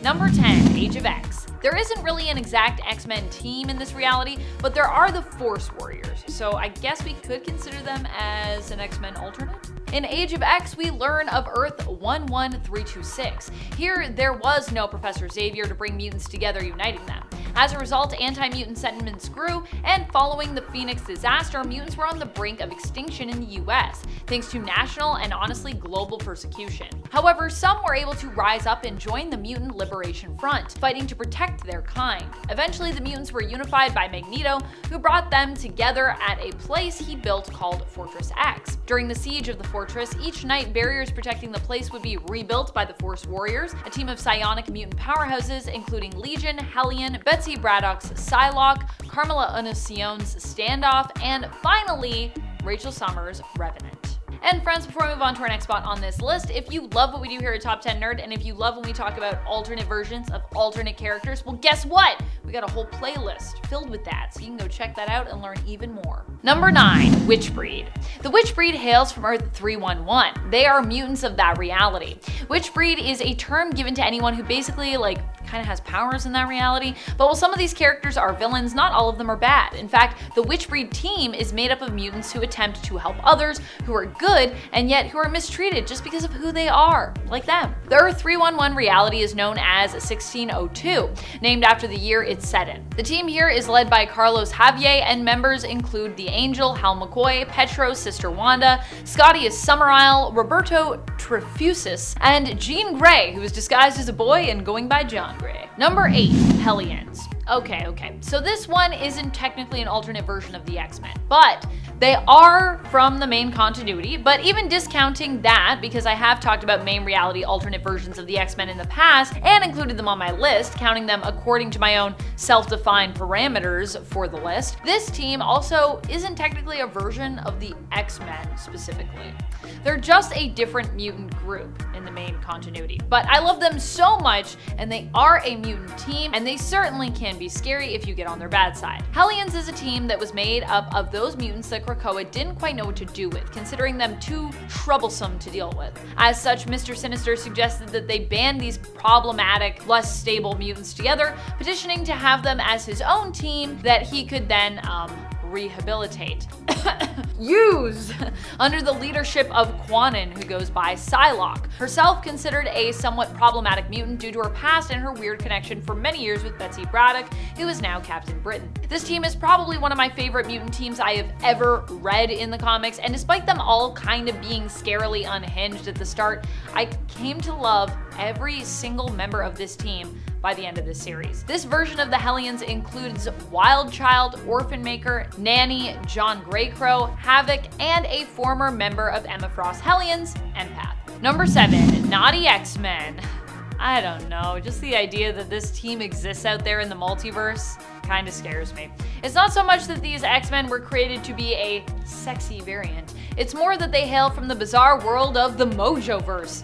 Number 10, Age of X. There isn't really an exact X-Men team in this reality, but there are the Force Warriors, so I guess we could consider them as an X-Men alternate? In Age of X, we learn of Earth 11326. Here, there was no Professor Xavier to bring mutants together, uniting them. As a result, anti-mutant sentiments grew, and following the Phoenix disaster, mutants were on the brink of extinction in the US, thanks to national and honestly global persecution. However, some were able to rise up and join the Mutant Liberation Front, fighting to protect their kind. Eventually, the mutants were unified by Magneto, who brought them together at a place he built called Fortress X. During the siege of the fortress, each night barriers protecting the place would be rebuilt by the Force Warriors, a team of psionic mutant powerhouses including Legion, Hellion, Betsy Braddock's Psylocke, Carmela Unnasion's Standoff, and finally, Rachel Summers' Revenant. And friends, before we move on to our next spot on this list, if you love what we do here at Top 10 Nerd, and if you love when we talk about alternate versions of alternate characters, well guess what? We got a whole playlist filled with that, so you can go check that out and learn even more. Number 9, Witchbreed. The Witchbreed hails from Earth 311. They are mutants of that reality. Witchbreed is a term given to anyone who basically kind of has powers in that reality, but while some of these characters are villains, not all of them are bad. In fact, the Witchbreed team is made up of mutants who attempt to help others, who are good, and yet who are mistreated just because of who they are, like them. The Earth 311 reality is known as 1602, named after the year it's set in. The team here is led by Carlos Javier, and members include the Angel, Hal McCoy, Petro's sister Wanda, Scotty is Summer Isle, Roberto Trefusis, and Jean Grey, who is disguised as a boy and going by John Grey. Number 8, Hellions. Okay, so this one isn't technically an alternate version of the X-Men, but they are from the main continuity. But even discounting that, because I have talked about main reality alternate versions of the X-Men in the past and included them on my list, counting them according to my own self-defined parameters for the list, this team also isn't technically a version of the X-Men specifically. They're just a different mutant group in the main continuity. But I love them so much, and they are a mutant team, and they certainly can be scary if you get on their bad side. Hellions is a team that was made up of those mutants that Krakoa didn't quite know what to do with, considering them too troublesome to deal with. As such, Mr. Sinister suggested that they ban these problematic, less stable mutants together, petitioning to have them as his own team that he could then, rehabilitate. Use! Under the leadership of Quanon, who goes by Psylocke, herself considered a somewhat problematic mutant due to her past and her weird connection for many years with Betsy Braddock, who is now Captain Britain. This team is probably one of my favorite mutant teams I have ever read in the comics, and despite them all kind of being scarily unhinged at the start, I came to love every single member of this team by the end of this series. This version of the Hellions includes Wild Child, Orphan Maker, Nanny, John Greycrow, Havoc, and a former member of Emma Frost's Hellions, Empath. Number 7, Naughty X-Men. I don't know, just the idea that this team exists out there in the multiverse kind of scares me. It's not so much that these X-Men were created to be a sexy variant. It's more that they hail from the bizarre world of the Mojoverse.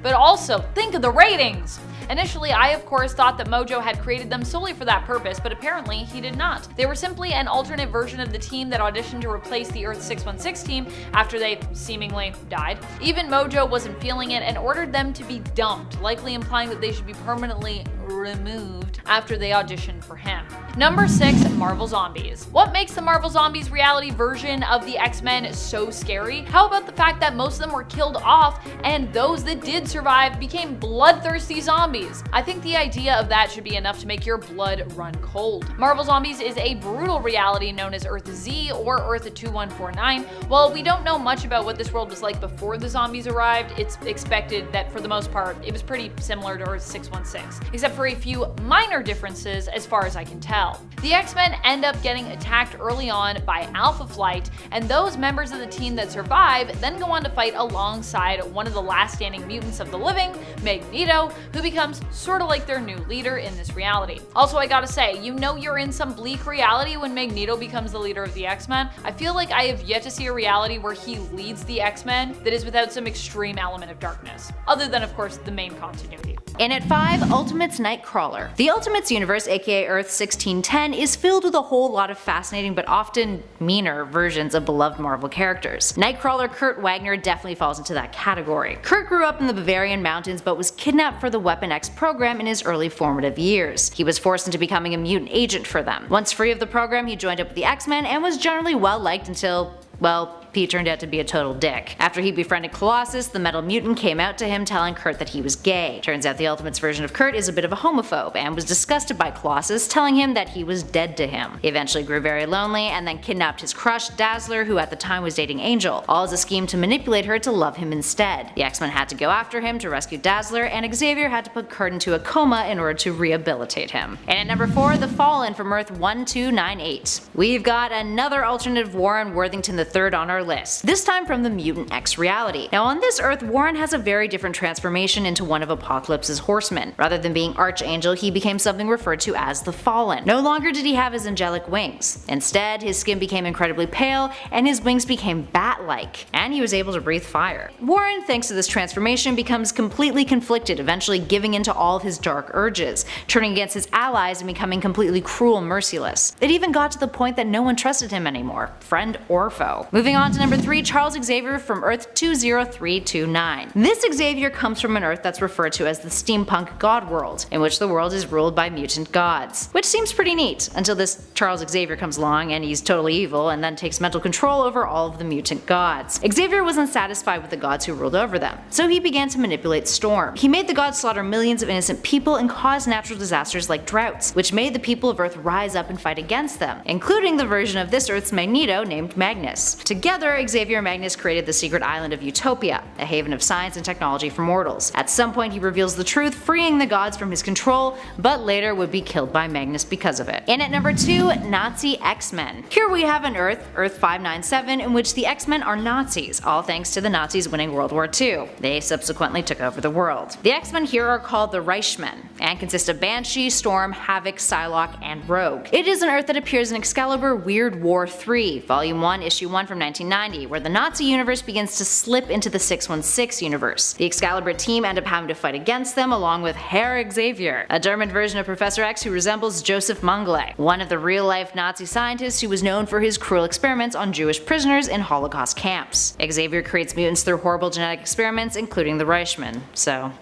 But also, think of the ratings! Initially, I of course thought that Mojo had created them solely for that purpose, but apparently he did not. They were simply an alternate version of the team that auditioned to replace the Earth 616 team after they seemingly died. Even Mojo wasn't feeling it and ordered them to be dumped, likely implying that they should be permanently removed after they auditioned for him. Number 6, Marvel Zombies. What makes the Marvel Zombies reality version of the X-Men so scary? How about the fact that most of them were killed off and those that did survive became bloodthirsty zombies? I think the idea of that should be enough to make your blood run cold. Marvel Zombies is a brutal reality known as Earth Z or Earth 2149. While we don't know much about what this world was like before the zombies arrived, it's expected that for the most part it was pretty similar to Earth 616, except for a few minor differences as far as I can tell. The X-Men end up getting attacked early on by Alpha Flight, and those members of the team that survive then go on to fight alongside one of the last standing mutants of the living, Magneto, who becomes sort of like their new leader in this reality. Also, I gotta say, you know you're in some bleak reality when Magneto becomes the leader of the X-Men. I feel like I have yet to see a reality where he leads the X-Men that is without some extreme element of darkness, other than of course the main continuity. In at 5, Ultimates Nightcrawler. The Ultimates universe, aka Earth 1610, is filled with a whole lot of fascinating but often meaner versions of beloved Marvel characters. Nightcrawler Kurt Wagner definitely falls into that category. Kurt grew up in the Bavarian mountains but was kidnapped for the Weapon X program in his early formative years. He was forced into becoming a mutant agent for them. Once free of the program, he joined up with the X-Men and was generally well liked until, well, he turned out to be a total dick. After he befriended Colossus, the Metal Mutant came out to him telling Kurt that he was gay. Turns out the Ultimates version of Kurt is a bit of a homophobe and was disgusted by Colossus, telling him that he was dead to him. He eventually grew very lonely and then kidnapped his crush, Dazzler, who at the time was dating Angel, all as a scheme to manipulate her to love him instead. The X-Men had to go after him to rescue Dazzler, and Xavier had to put Kurt into a coma in order to rehabilitate him. And at number 4, The Fallen from Earth 1298. We've got another alternative Warren Worthington III on our list, this time from the Mutant X reality. Now on this Earth, Warren has a very different transformation into one of Apocalypse's horsemen. Rather than being Archangel, he became something referred to as the Fallen. No longer did he have his angelic wings. Instead, his skin became incredibly pale and his wings became bat-like, and he was able to breathe fire. Warren, thanks to this transformation, becomes completely conflicted, eventually giving into all of his dark urges, turning against his allies and becoming completely cruel and merciless. It even got to the point that no one trusted him anymore, friend or foe. Moving on to number 3, Charles Xavier from Earth 20329. This Xavier comes from an Earth that's referred to as the steampunk god world, in which the world is ruled by mutant gods. Which seems pretty neat, until this Charles Xavier comes along and he's totally evil and then takes mental control over all of the mutant gods. Xavier was unsatisfied with the gods who ruled over them, so he began to manipulate Storm. He made the gods slaughter millions of innocent people and cause natural disasters like droughts, which made the people of Earth rise up and fight against them, including the version of this Earth's Magneto named Magnus. Together, Xavier and Magnus created the secret island of Utopia, a haven of science and technology for mortals. At some point he reveals the truth, freeing the gods from his control, but later would be killed by Magnus because of it. And at number 2, Nazi X-Men. Here we have an Earth, Earth 597, in which the X-Men are Nazis, all thanks to the Nazis winning World War II. They subsequently took over the world. The X-Men here are called the Reichmen, and consist of Banshee, Storm, Havoc, Psylocke, and Rogue. It is an Earth that appears in Excalibur Weird War 3, Volume 1, Issue 1 from 1990, where the Nazi universe begins to slip into the 616 universe. The Excalibur team end up having to fight against them along with Herr Xavier, a German version of Professor X who resembles Joseph Mengele, one of the real-life Nazi scientists who was known for his cruel experiments on Jewish prisoners in Holocaust camps. Xavier creates mutants through horrible genetic experiments, including the Reichmen, so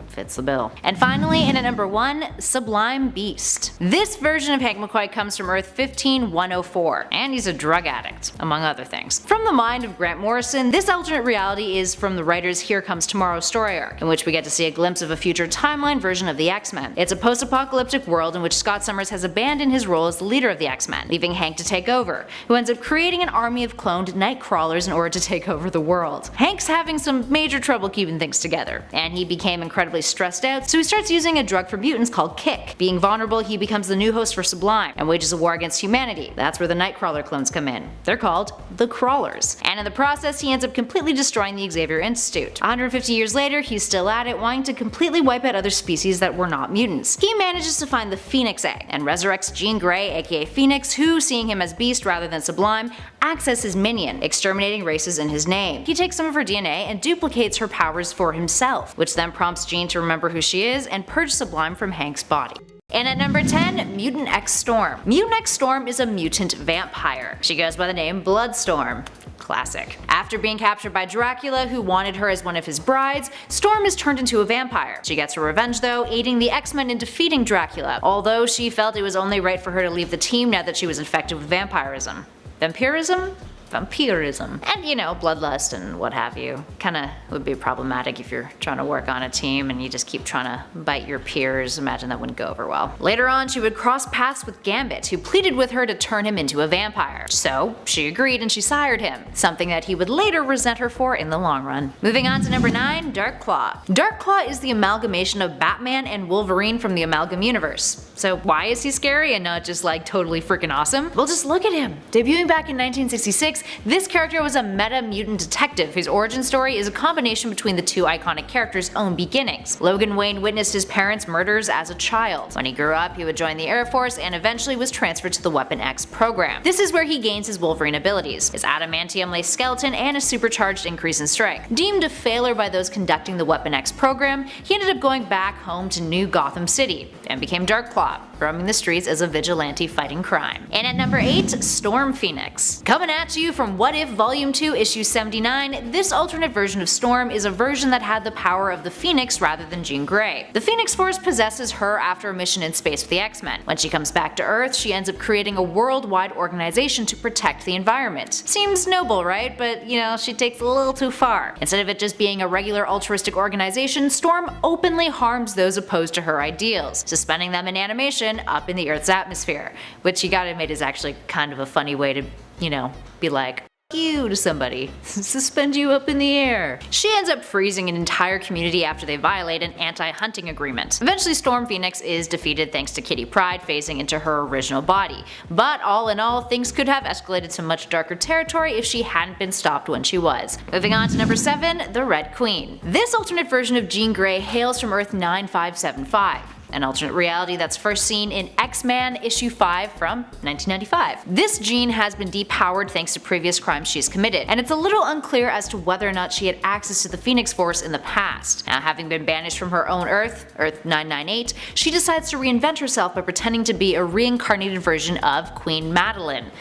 fits the bill. And finally, in at number 1, Sublime Beast. This version of Hank McCoy comes from Earth 15104, and he's a drug addict, among other things. From the mind of Grant Morrison, this alternate reality is from the writer's Here Comes Tomorrow story arc, in which we get to see a glimpse of a future timeline version of the X-Men. It's a post-apocalyptic world in which Scott Summers has abandoned his role as the leader of the X-Men, leaving Hank to take over, who ends up creating an army of cloned Nightcrawlers in order to take over the world. Hank's having some major trouble keeping things together, and he became incredibly stressed out, so he starts using a drug for mutants called Kick. Being vulnerable, he becomes the new host for Sublime, and wages a war against humanity. That's where the Nightcrawler clones come in. They're called the Crawlers. And in the process, he ends up completely destroying the Xavier Institute. 150 years later, he's still at it, wanting to completely wipe out other species that were not mutants. He manages to find the Phoenix Egg, and resurrects Jean Grey, aka Phoenix, who, seeing him as Beast rather than Sublime, acts as his minion, exterminating races in his name. He takes some of her DNA and duplicates her powers for himself, which then prompts Jean to remember who she is and purge Sublime from Hank's body. And at number 10, Mutant X Storm. Mutant X Storm is a mutant vampire. She goes by the name Bloodstorm. Classic. After being captured by Dracula, who wanted her as one of his brides, Storm is turned into a vampire. She gets her revenge though, aiding the X-Men in defeating Dracula, although she felt it was only right for her to leave the team now that she was infected with vampirism. Vampirism? Vampirism. And you know, bloodlust and what have you. Kinda would be problematic if you're trying to work on a team and you just keep trying to bite your peers. Imagine that wouldn't go over well. Later on, she would cross paths with Gambit, who pleaded with her to turn him into a vampire. So she agreed and she sired him, something that he would later resent her for in the long run. Moving on to number 9, Dark Claw. Dark Claw is the amalgamation of Batman and Wolverine from the Amalgam universe. So why is he scary and not just like totally freaking awesome? Well, just look at him. Debuting back in 1966, 616, this character was a meta-mutant detective whose origin story is a combination between the two iconic characters' own beginnings. Logan Wayne witnessed his parents' murders as a child. When he grew up, he would join the Air Force and eventually was transferred to the Weapon X program. This is where he gains his Wolverine abilities, his adamantium-laced skeleton, and a supercharged increase in strength. Deemed a failure by those conducting the Weapon X program, he ended up going back home to New Gotham City and became Darkclaw, roaming the streets as a vigilante fighting crime. And at number 8, Storm Phoenix. Coming at you from What If Volume 2 Issue 79, this alternate version of Storm is a version that had the power of the Phoenix rather than Jean Grey. The Phoenix Force possesses her after a mission in space with the X-Men. When she comes back to Earth, she ends up creating a worldwide organization to protect the environment. Seems noble, right? But, you know, she takes it a little too far. Instead of it just being a regular altruistic organization, Storm openly harms those opposed to her ideals, suspending them in animation up in the Earth's atmosphere, which you gotta admit is actually kind of a funny way to, you know, be like, you to somebody. Suspend you up in the air. She ends up freezing an entire community after they violate an anti-hunting agreement. Eventually Storm Phoenix is defeated thanks to Kitty Pryde phasing into her original body. But all in all, things could have escalated to much darker territory if she hadn't been stopped when she was. Moving on to number 7, the Red Queen. This alternate version of Jean Grey hails from Earth 9575. An alternate reality that's first seen in X-Men issue 5 from 1995. This Jean has been depowered thanks to previous crimes she's committed, and it's a little unclear as to whether or not she had access to the Phoenix Force in the past. Now, having been banished from her own Earth, Earth 998, she decides to reinvent herself by pretending to be a reincarnated version of Queen Madeline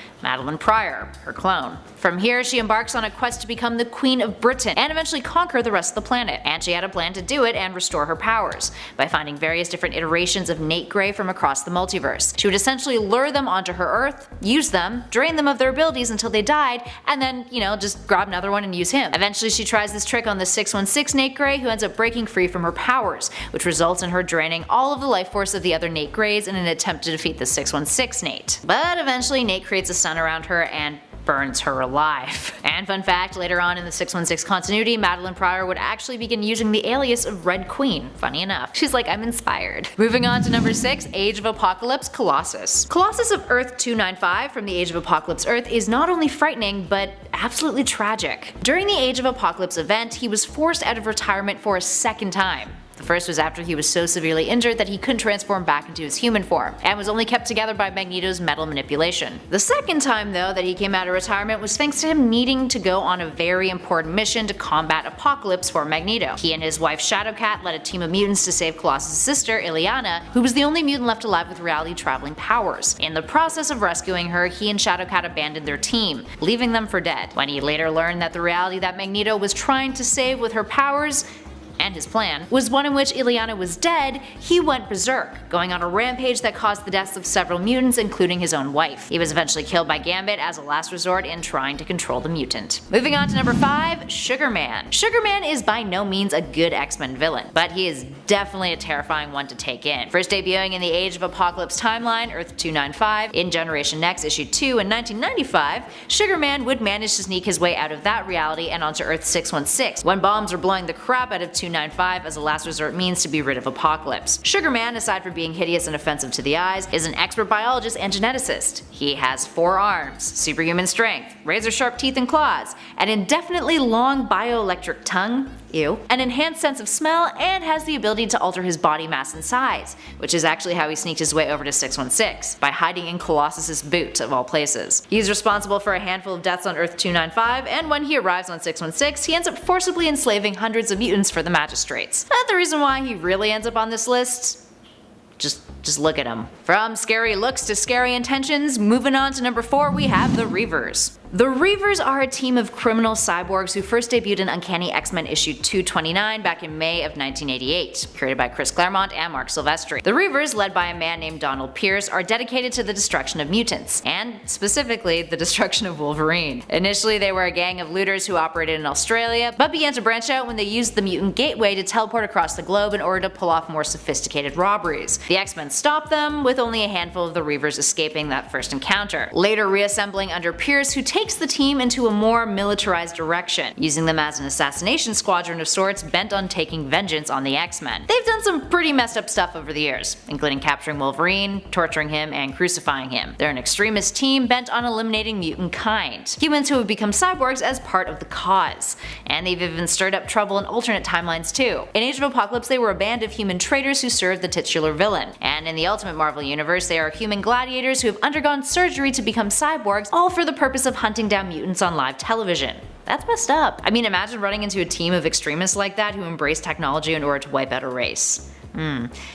Pryor, her clone. From here, she embarks on a quest to become the Queen of Britain and eventually conquer the rest of the planet. And she had a plan to do it and restore her powers by finding various different iterations of Nate Grey from across the multiverse. She would essentially lure them onto her Earth, use them, drain them of their abilities until they died, and then, you know, just grab another one and use him. Eventually she tries this trick on the 616 Nate Grey, who ends up breaking free from her powers, which results in her draining all of the life force of the other Nate Greys in an attempt to defeat the 616 Nate. But eventually Nate creates a sun around her and burns her alive. And fun fact, later on in the 616 continuity, Madeline Pryor would actually begin using the alias of Red Queen, funny enough. She's like, I'm inspired. Moving on to number 6, Age of Apocalypse Colossus. Colossus of Earth 295 from the Age of Apocalypse Earth is not only frightening, but absolutely tragic. During the Age of Apocalypse event, he was forced out of retirement for a second time. The first was after he was so severely injured that he couldn't transform back into his human form, and was only kept together by Magneto's metal manipulation. The second time, though, that he came out of retirement was thanks to him needing to go on a very important mission to combat Apocalypse for Magneto. He and his wife Shadowcat led a team of mutants to save Colossus' sister, Ileana, who was the only mutant left alive with reality-traveling powers. In the process of rescuing her, he and Shadowcat abandoned their team, leaving them for dead. When he later learned that the reality that Magneto was trying to save with her powers and his plan was one in which Ileana was dead, he went berserk, going on a rampage that caused the deaths of several mutants, including his own wife. He was eventually killed by Gambit as a last resort in trying to control the mutant. Moving on to number 5, Sugar Man. Sugar Man is by no means a good X-Men villain, but he is definitely a terrifying one to take in. First debuting in the Age of Apocalypse timeline, Earth 295, in Generation Next issue 2 in 1995, Sugar Man would manage to sneak his way out of that reality and onto Earth 616, when bombs are blowing the crap out of 295 as a last resort means to be rid of Apocalypse. Sugar Man, aside from being hideous and offensive to the eyes, is an expert biologist and geneticist. He has 4 arms, superhuman strength, razor-sharp teeth and claws, an indefinitely long bioelectric tongue, ew, an enhanced sense of smell, and has the ability to alter his body mass and size, which is actually how he sneaked his way over to 616, by hiding in Colossus' boot of all places. He's responsible for a handful of deaths on Earth 295, and when he arrives on 616, he ends up forcibly enslaving hundreds of mutants for the magistrates. Not the reason why he really ends up on this list. Just look at him. From scary looks to scary intentions, moving on to number 4, we have the Reavers. The Reavers are a team of criminal cyborgs who first debuted in Uncanny X-Men issue 229 back in May of 1988, created by Chris Claremont and Mark Silvestri. The Reavers, led by a man named Donald Pierce, are dedicated to the destruction of mutants, and specifically the destruction of Wolverine. Initially, they were a gang of looters who operated in Australia, but began to branch out when they used the mutant gateway to teleport across the globe in order to pull off more sophisticated robberies. The X-Men stopped them, with only a handful of the Reavers escaping that first encounter, later reassembling under Pierce, who takes takes the team into a more militarized direction, using them as an assassination squadron of sorts bent on taking vengeance on the X-Men. They've done some pretty messed up stuff over the years, including capturing Wolverine, torturing him, and crucifying him. They're an extremist team bent on eliminating mutant kind, humans who have become cyborgs as part of the cause. And they've even stirred up trouble in alternate timelines too. In Age of Apocalypse, they were a band of human traitors who served the titular villain. And in the Ultimate Marvel universe, they are human gladiators who have undergone surgery to become cyborgs, all for the purpose of hunting down mutants on live television. That's messed up. I mean, imagine running into a team of extremists like that who embrace technology in order to wipe out a race.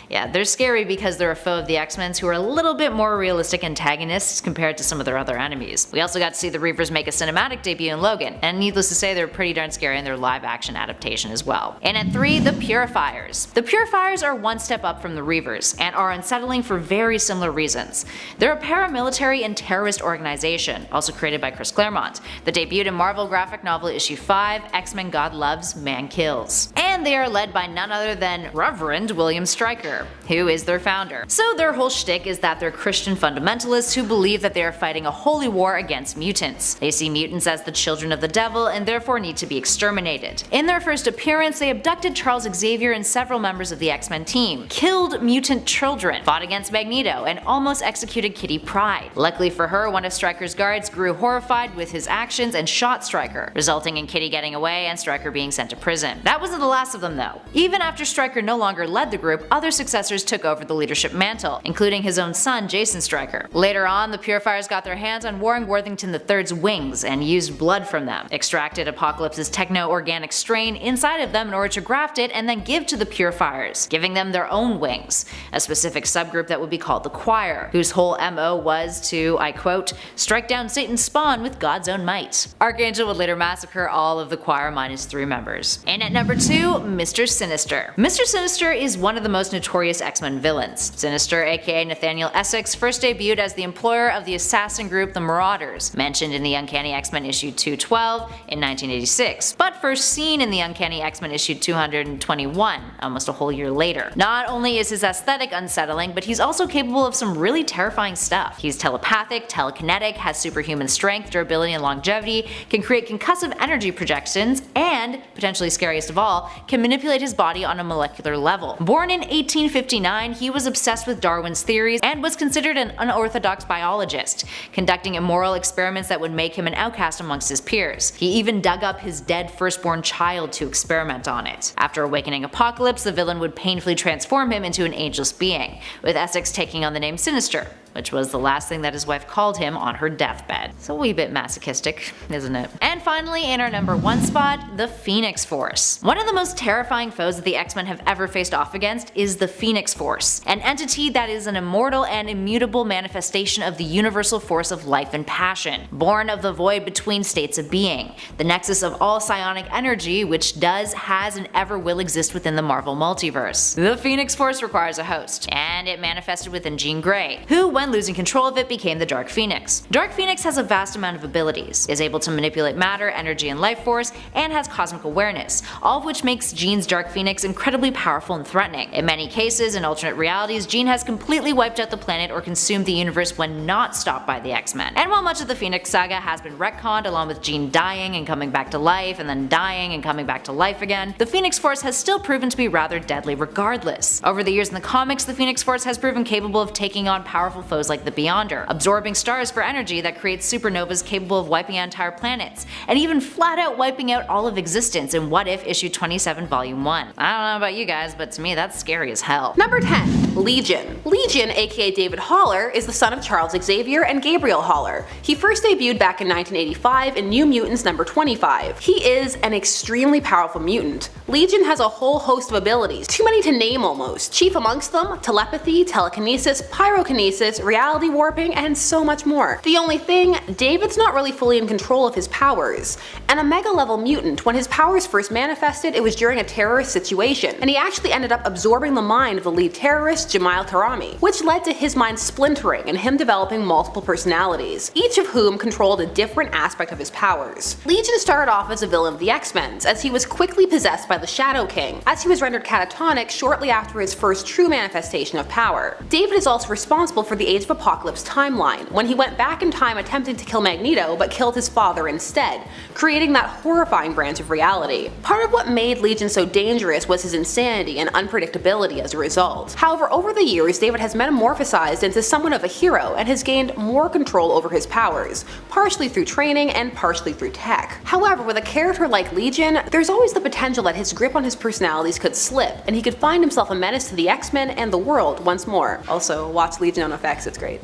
Yeah, they're scary because they're a foe of the X-Men who are a little bit more realistic antagonists compared to some of their other enemies. We also got to see the Reavers make a cinematic debut in Logan, and needless to say they're pretty darn scary in their live action adaptation as well. And at 3, the Purifiers. The Purifiers are one step up from the Reavers, and are unsettling for very similar reasons. They're a paramilitary and terrorist organization, also created by Chris Claremont, that debuted in Marvel graphic novel issue 5, X-Men God Loves, Man Kills. And they are led by none other than Reverend William Stryker, who is their founder. So their whole shtick is that they're Christian fundamentalists who believe that they are fighting a holy war against mutants. They see mutants as the children of the devil and therefore need to be exterminated. In their first appearance, they abducted Charles Xavier and several members of the X-Men team, killed mutant children, fought against Magneto, and almost executed Kitty Pryde. Luckily for her, one of Stryker's guards grew horrified with his actions and shot Stryker, resulting in Kitty getting away and Stryker being sent to prison. That wasn't the last of them though. Even after Stryker no longer led the group, other successors took over the leadership mantle, including his own son Jason Stryker. Later on, the Purifiers got their hands on Warren Worthington III's wings and used blood from them, extracted Apocalypse's techno-organic strain inside of them in order to graft it and then give to the Purifiers, giving them their own wings, a specific subgroup that would be called the Choir, whose whole MO was to, I quote, strike down Satan's spawn with God's own might. Archangel would later massacre all of the Choir minus 3 members. And at number 2, Mr. Sinister. Mr. Sinister is one of the most notorious X-Men villains. Sinister, aka Nathaniel Essex, first debuted as the employer of the assassin group the Marauders, mentioned in the Uncanny X-Men issue 212 in 1986, but first seen in the Uncanny X-Men issue 221, almost a whole year later. Not only is his aesthetic unsettling, but he's also capable of some really terrifying stuff. He's telepathic, telekinetic, has superhuman strength, durability, and longevity, can create concussive energy projections, and, potentially scariest of all, can manipulate his body on a molecular level. Born in 1859, he was obsessed with Darwin's theories and was considered an unorthodox biologist, conducting immoral experiments that would make him an outcast amongst his peers. He even dug up his dead firstborn child to experiment on it. After awakening Apocalypse, the villain would painfully transform him into an ageless being, with Essex taking on the name Sinister, which was the last thing that his wife called him on her deathbed. It's a wee bit masochistic, isn't it? And finally, in our number 1 spot, the Phoenix Force. One of the most terrifying foes that the X-Men have ever faced off against is the Phoenix Force, an entity that is an immortal and immutable manifestation of the universal force of life and passion, born of the void between states of being, the nexus of all psionic energy which does, has, and ever will exist within the Marvel multiverse. The Phoenix Force requires a host, and it manifested within Jean Grey, who, when losing control of it, became the Dark Phoenix. Dark Phoenix has a vast amount of abilities, is able to manipulate matter, energy, and life force, and has cosmic awareness, all of which makes Jean's Dark Phoenix incredibly powerful and threatening. In many cases, in alternate realities, Jean has completely wiped out the planet or consumed the universe when not stopped by the X-Men. And while much of the Phoenix saga has been retconned, along with Jean dying and coming back to life, and then dying and coming back to life again, the Phoenix Force has still proven to be rather deadly regardless. Over the years in the comics, the Phoenix Force has proven capable of taking on powerful foes like the Beyonder, absorbing stars for energy that creates supernovas capable of wiping out entire planets, and even flat out wiping out all of existence in What If issue 27 volume 1. I don't know about you guys, but to me that's scary as hell. Number 10. Legion. Legion, aka David Haller, is the son of Charles Xavier and Gabriel Haller. He first debuted back in 1985 in New Mutants number 25. He is an extremely powerful mutant. Legion has a whole host of abilities, too many to name almost. Chief amongst them, telepathy, telekinesis, pyrokinesis, reality warping, and so much more. The only thing, David's not really fully in control of his powers. And a mega level mutant, when his powers first manifested, it was during a terrorist situation, and he actually ended up absorbing the mind of the lead terrorist, Jamail Tarami, which led to his mind splintering and him developing multiple personalities, each of whom controlled a different aspect of his powers. Legion started off as a villain of the X-Men, as he was quickly possessed by the Shadow King, as he was rendered catatonic shortly after his first true manifestation of power. David is also responsible for the Age of Apocalypse timeline, when he went back in time attempting to kill Magneto but killed his father instead, creating that horrifying branch of reality. Part of what made Legion so dangerous was his insanity and unpredictability as a result. However, over the years, David has metamorphosized into somewhat of a hero and has gained more control over his powers, partially through training and partially through tech. However, with a character like Legion, there's always the potential that his grip on his personalities could slip, and he could find himself a menace to the X-Men and the world once more. Also, watch Legion on FX, it's great.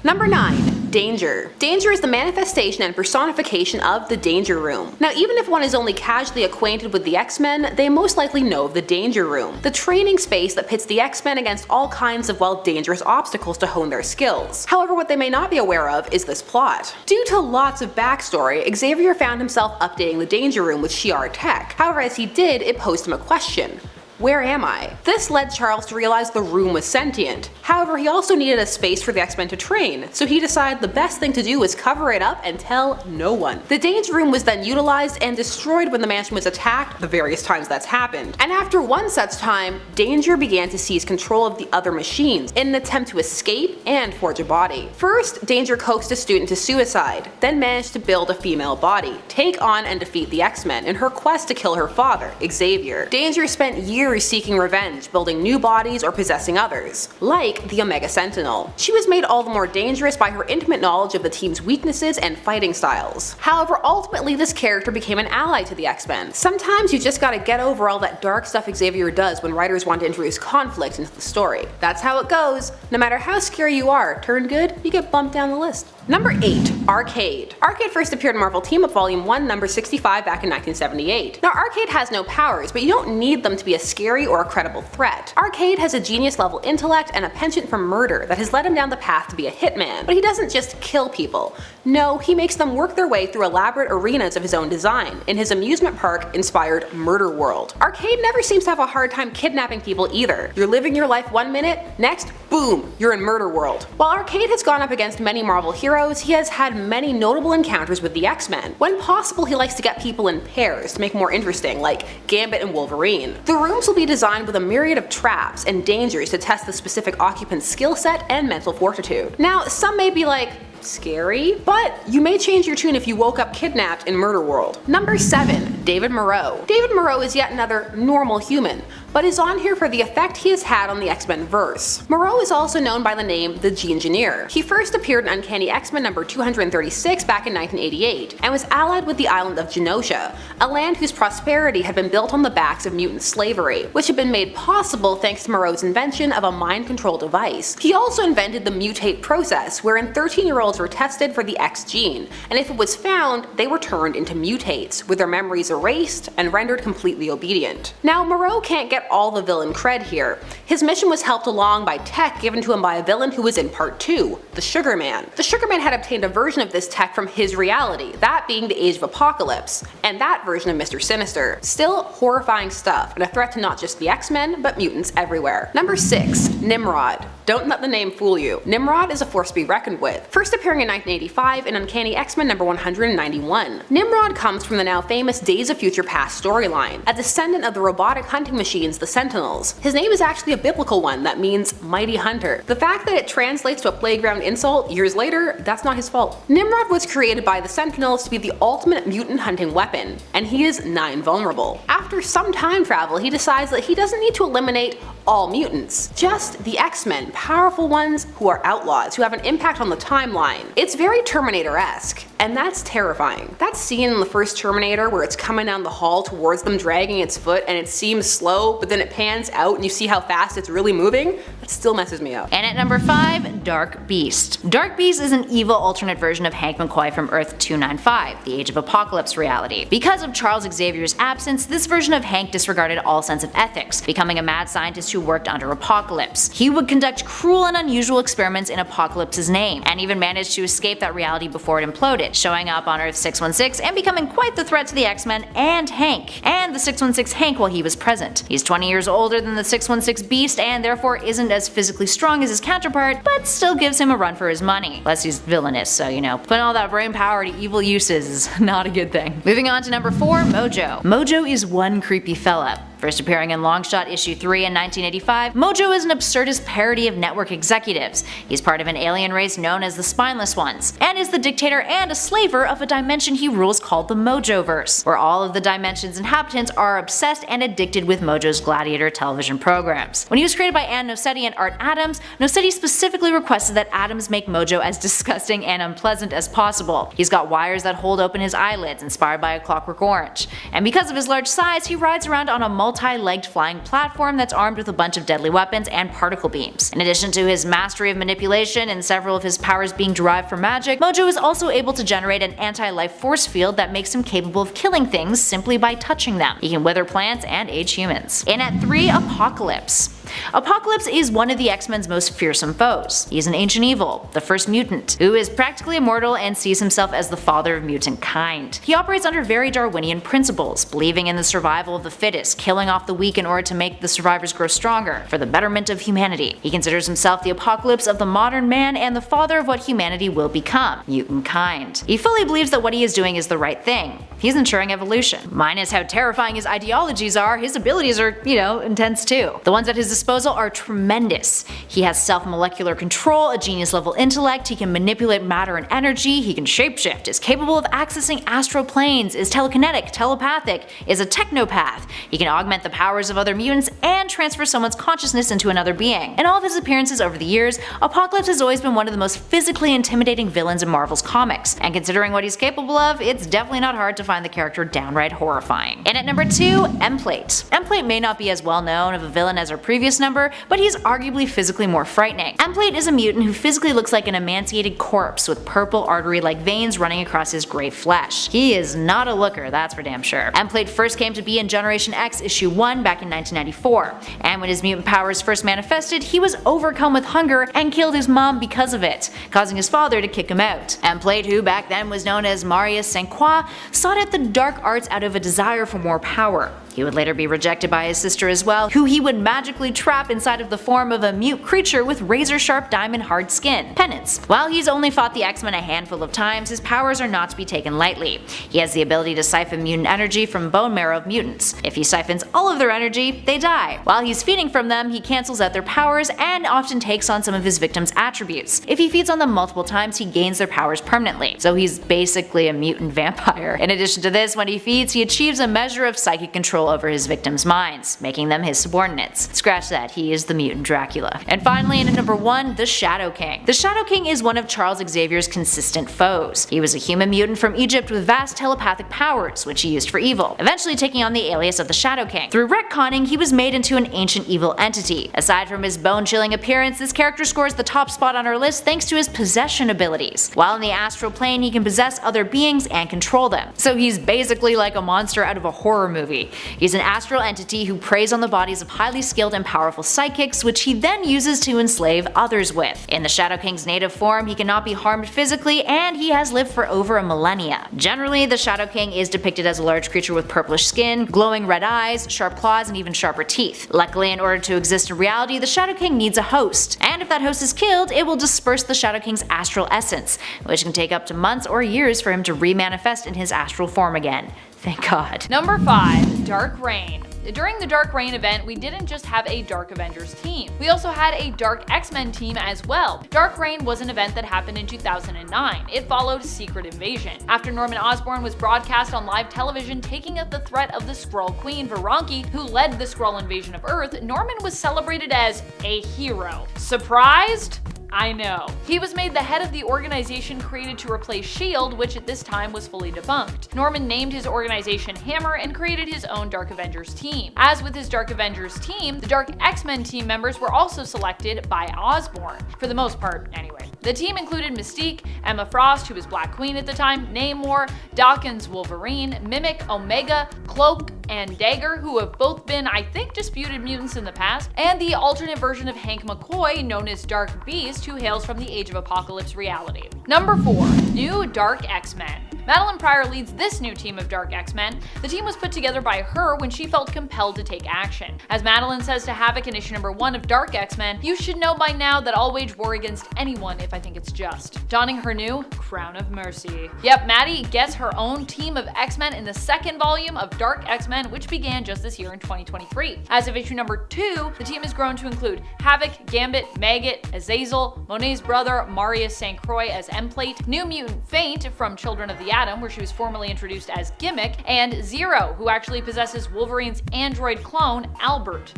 Number 9. Danger. Danger is the manifestation and personification of the Danger Room. Now, even if one is only casually acquainted with the X-Men, they most likely know of the Danger Room, the training space that pits the X-Men against all kinds of, well, dangerous obstacles to hone their skills. However, what they may not be aware of is this plot. Due to lots of backstory, Xavier found himself updating the Danger Room with Shi'ar tech. However, as he did, it posed him a question. Where am I? This led Charles to realize the room was sentient. However, he also needed a space for the X-Men to train, so he decided the best thing to do was cover it up and tell no one. The Danger Room was then utilized and destroyed when the mansion was attacked, the various times that's happened. And after one such time, Danger began to seize control of the other machines in an attempt to escape and forge a body. First, Danger coaxed a student to suicide, then managed to build a female body, take on and defeat the X-Men in her quest to kill her father, Xavier. Danger spent years seeking revenge, building new bodies or possessing others, like the Omega Sentinel. She was made all the more dangerous by her intimate knowledge of the team's weaknesses and fighting styles. However, ultimately this character became an ally to the X-Men. Sometimes you just gotta get over all that dark stuff Xavier does when writers want to introduce conflict into the story. That's how it goes. No matter how scary you are, turn good, you get bumped down the list. Number 8. Arcade. Arcade first appeared in Marvel Team-Up Volume 1, number 65 back in 1978. Now, Arcade has no powers, but you don't need them to be a scary or a credible threat. Arcade has a genius-level intellect and a penchant for murder that has led him down the path to be a hitman, but he doesn't just kill people. No, he makes them work their way through elaborate arenas of his own design, in his amusement park-inspired Murder World. Arcade never seems to have a hard time kidnapping people either. You're living your life one minute, next, boom, you're in Murder World. While Arcade has gone up against many Marvel heroes, he has had many notable encounters with the X-Men. When possible, he likes to get people in pairs to make more interesting, like Gambit and Wolverine. The rooms will be designed with a myriad of traps and dangers to test the specific occupant's skill set and mental fortitude. Now, some may be like, scary, but you may change your tune if you woke up kidnapped in Murder World. Number 7. David Moreau. David Moreau is yet another normal human, but is on here for the effect he has had on the X-Men verse. Moreau is also known by the name the G-Engineer. He first appeared in Uncanny X-Men number 236 back in 1988, and was allied with the island of Genosha, a land whose prosperity had been built on the backs of mutant slavery, which had been made possible thanks to Moreau's invention of a mind control device. He also invented the mutate process, wherein 13-year-olds were tested for the X gene, and if it was found, they were turned into mutates, with their memories erased and rendered completely obedient. Now, Moreau can't get all the villain cred here. His mission was helped along by tech given to him by a villain who was in part 2, the Sugar Man. The Sugar Man had obtained a version of this tech from his reality, that being the Age of Apocalypse, and that version of Mr. Sinister. Still horrifying stuff, and a threat to not just the X-Men, but mutants everywhere. Number 6. Nimrod. Don't let the name fool you. Nimrod is a force to be reckoned with. First appearing in 1985 in Uncanny X-Men number 191. Nimrod comes from the now famous Days of Future Past storyline, a descendant of the robotic hunting machines, the Sentinels. His name is actually a biblical one that means mighty hunter. The fact that it translates to a playground insult years later, that's not his fault. Nimrod was created by the Sentinels to be the ultimate mutant hunting weapon, and he is nigh invulnerable. After some time travel, he decides that he doesn't need to eliminate all mutants, just the X-Men, powerful ones who are outlaws, who have an impact on the timeline. It's very Terminator-esque, and that's terrifying. That scene in the first Terminator where it's coming down the hall towards them dragging its foot and it seems slow, but then it pans out and you see how fast it's really moving, that still messes me up. And at number 5, Dark Beast. Dark Beast is an evil alternate version of Hank McCoy from Earth 295, the Age of Apocalypse reality. Because of Charles Xavier's absence, this version of Hank disregarded all sense of ethics, becoming a mad scientist who worked under Apocalypse. He would conduct cruel and unusual experiments in Apocalypse's name, and even managed to escape that reality before it imploded. showing up on Earth 616 and becoming quite the threat to the X-Men and Hank, and the 616 Hank while he was present. He's 20 years older than the 616 Beast and therefore isn't as physically strong as his counterpart, but still gives him a run for his money. Plus he's villainous, so you know, putting all that brain power to evil uses is not a good thing. Moving on to number 4, Mojo. Mojo is one creepy fella. First appearing in Longshot issue 3 in 1985, Mojo is an absurdist parody of network executives. He's part of an alien race known as the Spineless Ones, and is the dictator and a slaver of a dimension he rules called the Mojoverse, where all of the dimension's inhabitants are obsessed and addicted with Mojo's Gladiator television programs. When he was created by Ann Noceti and Art Adams, Noceti specifically requested that Adams make Mojo as disgusting and unpleasant as possible. He's got wires that hold open his eyelids, inspired by A Clockwork Orange. And because of his large size, he rides around on a multi-legged flying platform that's armed with a bunch of deadly weapons and particle beams. In addition to his mastery of manipulation and several of his powers being derived from magic, Mojo is also able to generate an anti-life force field that makes him capable of killing things simply by touching them. He can wither plants and age humans. In at 3, Apocalypse. Apocalypse is one of the X-Men's most fearsome foes. He's an ancient evil, the first mutant, who is practically immortal and sees himself as the father of mutant kind. He operates under very Darwinian principles, believing in the survival of the fittest, killing off the weak in order to make the survivors grow stronger, for the betterment of humanity. He considers himself the apocalypse of the modern man and the father of what humanity will become, mutant kind. He fully believes that what he is doing is the right thing. He's ensuring evolution. Minus how terrifying his ideologies are, his abilities are, intense too. The ones at his disposal are tremendous. He has self-molecular control, a genius-level intellect, he can manipulate matter and energy, he can shapeshift, is capable of accessing astral planes, is telekinetic, telepathic, is a technopath. He can augment the powers of other mutants and transfer someone's consciousness into another being. In all of his appearances over the years, Apocalypse has always been one of the most physically intimidating villains in Marvel's comics, and considering what he's capable of, it's definitely not hard to find the character downright horrifying. And at number 2, Emplate. Emplate may not be as well known of a villain as our previous number, but he's arguably physically more frightening. Emplate is a mutant who physically looks like an emaciated corpse with purple artery-like veins running across his gray flesh. He is not a looker, that's for damn sure. Emplate first came to be in Generation X issue 1 back in 1994, and when his mutant powers first manifested, he was overcome with hunger and killed his mom because of it, causing his father to kick him out. Emplate, who back then was known as Marius St. Croix, sought out the dark arts out of a desire for more power. He would later be rejected by his sister as well, who he would magically trap inside of the form of a mute creature with razor-sharp diamond-hard skin, Penance. While he's only fought the X-Men a handful of times, his powers are not to be taken lightly. He has the ability to siphon mutant energy from bone marrow of mutants. If he siphons all of their energy, they die. While he's feeding from them, he cancels out their powers and often takes on some of his victims' attributes. If he feeds on them multiple times, he gains their powers permanently. So he's basically a mutant vampire. In addition to this, when he feeds, he achieves a measure of psychic control over his victims' minds, making them his subordinates. Scratch that, he is the mutant Dracula. And finally, in at number 1, the Shadow King. The Shadow King is one of Charles Xavier's consistent foes. He was a human mutant from Egypt with vast telepathic powers, which he used for evil, eventually taking on the alias of the Shadow King. Through retconning, he was made into an ancient evil entity. Aside from his bone-chilling appearance, this character scores the top spot on our list thanks to his possession abilities. While in the astral plane, he can possess other beings and control them. So he's basically like a monster out of a horror movie. He's an astral entity who preys on the bodies of highly skilled and powerful psychics, which he then uses to enslave others with. In the Shadow King's native form, he cannot be harmed physically, and he has lived for over a millennia. Generally, the Shadow King is depicted as a large creature with purplish skin, glowing red eyes, sharp claws, and even sharper teeth. Luckily, in order to exist in reality, the Shadow King needs a host, and if that host is killed, it will disperse the Shadow King's astral essence, which can take up to months or years for him to remanifest in his astral form again. Thank God. Number 5, Dark Reign. During the Dark Reign event, we didn't just have a Dark Avengers team. We also had a Dark X-Men team as well. Dark Reign was an event that happened in 2009. It followed Secret Invasion. After Norman Osborn was broadcast on live television taking up the threat of the Skrull Queen, Varanki, who led the Skrull invasion of Earth, Norman was celebrated as a hero. Surprised? I know. He was made the head of the organization created to replace S.H.I.E.L.D., which at this time was fully debunked. Norman named his organization Hammer and created his own Dark Avengers team. As with his Dark Avengers team, the Dark X-Men team members were also selected by Osborn. For the most part, anyway. The team included Mystique, Emma Frost, who was Black Queen at the time, Namor, Dawkins Wolverine, Mimic, Omega, Cloak, and Dagger, who have both been, I think, disputed mutants in the past, and the alternate version of Hank McCoy known as Dark Beast, who hails from the Age of Apocalypse reality. Number 4. New Dark X-Men. Madeline Pryor leads this new team of Dark X-Men. The team was put together by her when she felt compelled to take action. As Madeline says to Havoc in issue number 1 of Dark X-Men, "You should know by now that I'll wage war against anyone if I think it's just." Donning her new Crown of Mercy. Yep, Maddie gets her own team of X-Men in the second volume of Dark X-Men, which began just this year in 2023. As of issue number 2, the team has grown to include Havoc, Gambit, Maggot, Azazel, Monet's brother Marius St. Croix as M-Plate, New Mutant Feint from Children of the Atom, where she was formerly introduced as Gimmick, and Zero, who actually possesses Wolverine's android clone, Albert.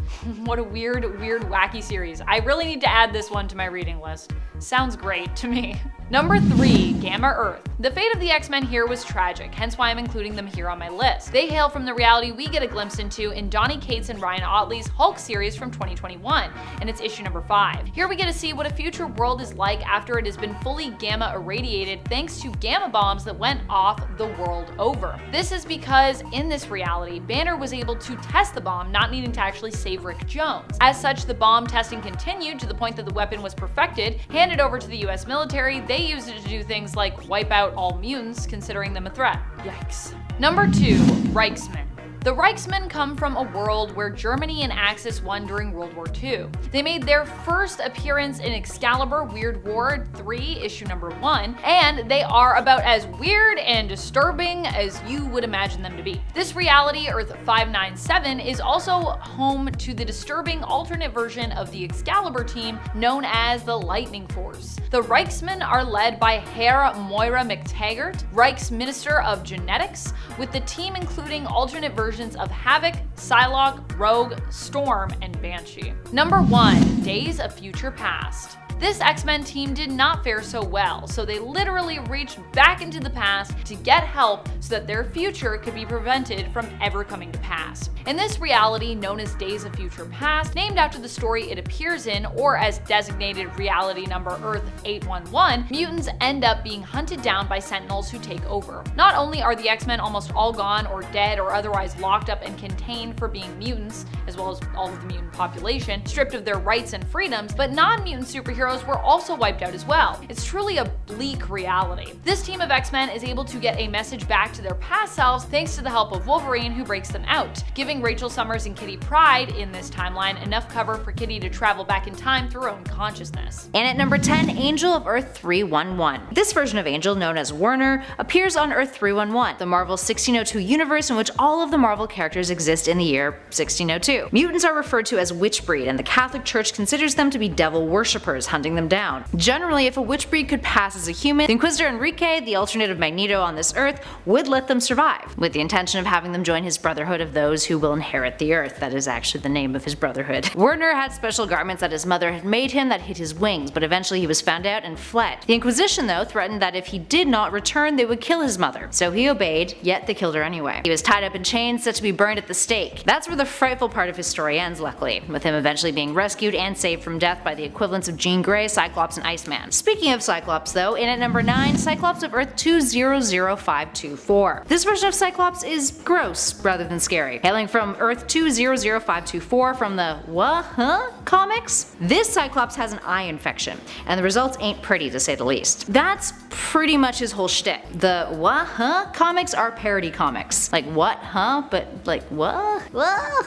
What a weird, wacky series. I really need to add this one to my reading list. Sounds great to me. Number 3. Gamma Earth. The fate of the X-Men here was tragic, hence why I'm including them here on my list. They hail from the reality we get a glimpse into in Donny Cates and Ryan Ottley's Hulk series from 2021, and it's issue number 5. Here we get to see what a future world is like after it has been fully gamma irradiated thanks to gamma bombs that went off the world over. This is because in this reality, Banner was able to test the bomb, not needing to actually save Rick Jones. As such, the bomb testing continued to the point that the weapon was perfected, handed over to the US military. They used it to do things like wipe out all mutants, considering them a threat. Yikes. Number 2. Reichsmen. The Reichsmen come from a world where Germany and Axis won during World War II. They made their first appearance in Excalibur Weird War 3, issue number 1, and they are about as weird and disturbing as you would imagine them to be. This reality, Earth 597, is also home to the disturbing alternate version of the Excalibur team known as the Lightning Force. The Reichsmen are led by Herr Moira McTaggart, Reich's Minister of Genetics, with the team including alternate versions of Havoc, Psylocke, Rogue, Storm, and Banshee. Number 1. Days of Future Past. This X-Men team did not fare so well, so they literally reached back into the past to get help so that their future could be prevented from ever coming to pass. In this reality, known as Days of Future Past, named after the story it appears in, or as designated reality number Earth 811, mutants end up being hunted down by Sentinels who take over. Not only are the X-Men almost all gone or dead or otherwise locked up and contained for being mutants, as well as all of the mutant population, stripped of their rights and freedoms, but non-mutant superheroes were also wiped out as well. It's truly a bleak reality. This team of X-Men is able to get a message back to their past selves thanks to the help of Wolverine, who breaks them out, giving Rachel Summers and Kitty Pryde in this timeline enough cover for Kitty to travel back in time through her own consciousness. And at number 10, Angel of Earth 311. This version of Angel, known as Werner, appears on Earth 311, the Marvel 1602 universe in which all of the Marvel characters exist in the year 1602. Mutants are referred to as witch breed, and the Catholic Church considers them to be devil worshippers hunting them down. Generally, if a witch breed could pass as a human, the Inquisitor Enrique, the alternate of Magneto on this Earth, would let them survive, with the intention of having them join his Brotherhood of those who will inherit the Earth. That is actually the name of his brotherhood. Werner had special garments that his mother had made him that hid his wings, but eventually he was found out and fled. The Inquisition, though, threatened that if he did not return, they would kill his mother. So he obeyed, yet they killed her anyway. He was tied up in chains, set to be burned at the stake. That's where the frightful part of his story ends, luckily, with him eventually being rescued and saved from death by the equivalents of Jean Grey, Cyclops, and Iceman. Speaking of Cyclops, though, in at number 9, Cyclops of Earth 200524. This version of Cyclops is gross rather than scary. Hailing from Earth 200524 from the comics, this Cyclops has an eye infection, and the results ain't pretty to say the least. That's pretty much his whole shtick. The comics are parody comics. Like what, but like what?